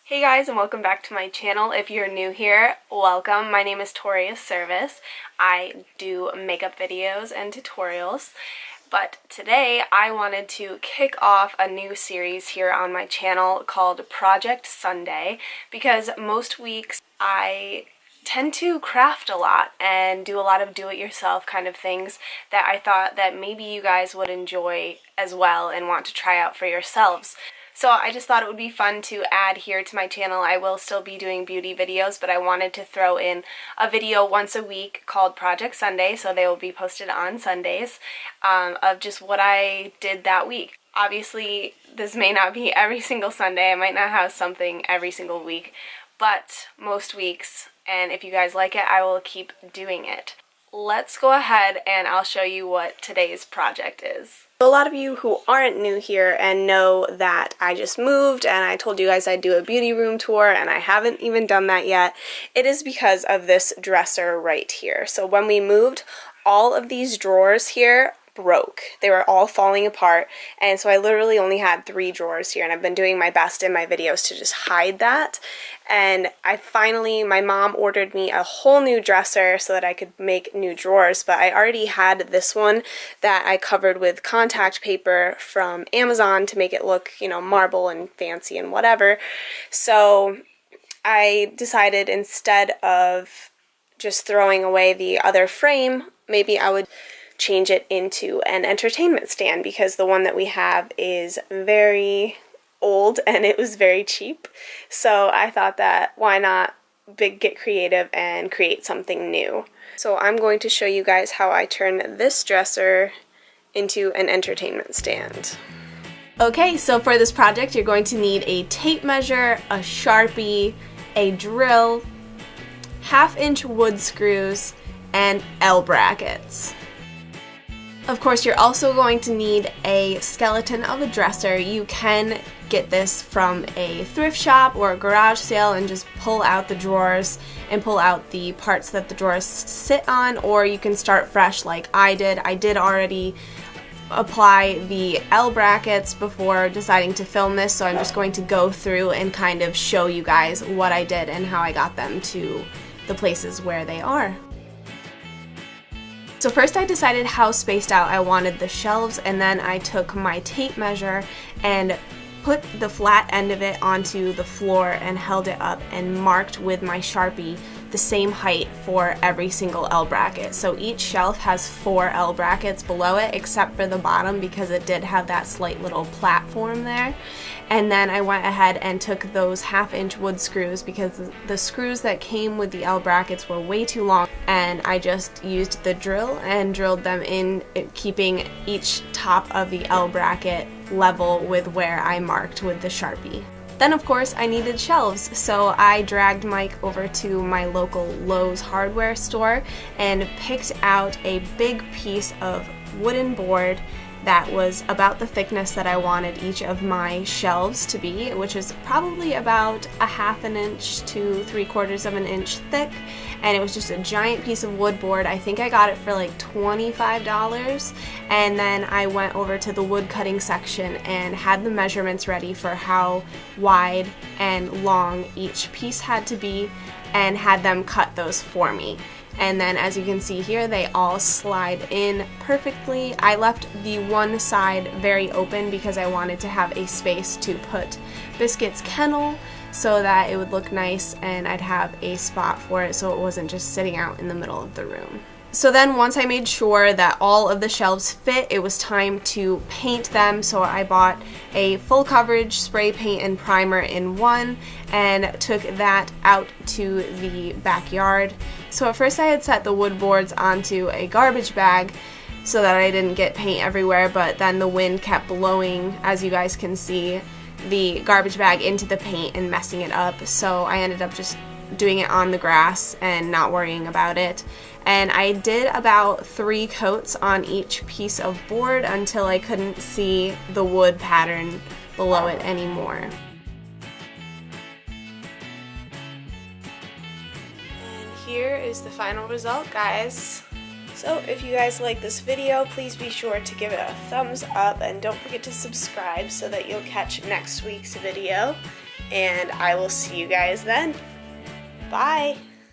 Hey guys, and welcome back to my channel. If you're new here, welcome. My name is Toria Serviss. I do makeup videos and tutorials, but today I wanted to kick off a new series here on my channel called Project Sunday, because most weeks I tend to craft a lot and do a lot of do-it-yourself kind of things that I thought that maybe you guys would enjoy as well and want to try out for yourselves. So I just thought it would be fun to add here to my channel. I will still be doing beauty videos, but I wanted to throw in a video once a week called Project Sunday, so they will be posted on Sundays, of just what I did that week. Obviously, this may not be every single Sunday. I might not have something every single week, but most weeks, and if you guys like it, I will keep doing it. Let's go ahead and I'll show you what today's project is. A lot of you who aren't new here and know that I just moved and I told you guys I'd do a beauty room tour, and I haven't even done that yet. It is because of this dresser right here. So when we moved, all of these drawers here broke. They were all falling apart, and so I literally only had 3 drawers here, and I've been doing my best in my videos to just hide that. And my mom ordered me a whole new dresser so that I could make new drawers, but I already had this one that I covered with contact paper from Amazon to make it look, you know, marble and fancy and whatever. So I decided, instead of just throwing away the other frame, maybe I would change it into an entertainment stand, because the one that we have is very old and it was very cheap. So I thought that why not get creative and create something new. So I'm going to show you guys how I turn this dresser into an entertainment stand. Okay, so for this project you're going to need a tape measure, a Sharpie, a drill, 1/2-inch wood screws, and L brackets. Of course, you're also going to need a skeleton of a dresser. You can get this from a thrift shop or a garage sale and just pull out the drawers and pull out the parts that the drawers sit on, or you can start fresh like I did. I did already apply the L brackets before deciding to film this, so I'm just going to go through and kind of show you guys what I did and how I got them to the places where they are. So first I decided how spaced out I wanted the shelves, and then I took my tape measure and put the flat end of it onto the floor and held it up and marked with my Sharpie the same height for every single L bracket. So each shelf has 4 L brackets below it, except for the bottom because it did have that slight little platform there. And then I went ahead and took those 1/2-inch wood screws, because the screws that came with the L brackets were way too long, and I just used the drill and drilled them in, keeping each top of the L bracket level with where I marked with the Sharpie. Then of course I needed shelves, so I dragged Mike over to my local Lowe's hardware store and picked out a big piece of wooden board that was about the thickness that I wanted each of my shelves to be, which is probably about 1/2 inch to 3/4 of an inch thick, and it was just a giant piece of wood board. I think I got it for like $25, and then I went over to the wood cutting section and had the measurements ready for how wide and long each piece had to be, and had them cut those for me. And then, as you can see here, they all slide in perfectly. I left the one side very open because I wanted to have a space to put Biscuit's kennel so that it would look nice and I'd have a spot for it so it wasn't just sitting out in the middle of the room. So then once I made sure that all of the shelves fit, it was time to paint them. So I bought a full coverage spray paint and primer in one and took that out to the backyard. So at first I had set the wood boards onto a garbage bag so that I didn't get paint everywhere, but then the wind kept blowing, as you guys can see, the garbage bag into the paint and messing it up. So I ended up just doing it on the grass and not worrying about it. And I did about 3 coats on each piece of board until I couldn't see the wood pattern below it anymore. And here is the final result, guys. So if you guys like this video, please be sure to give it a thumbs up and don't forget to subscribe so that you'll catch next week's video. and I will see you guys then. Bye!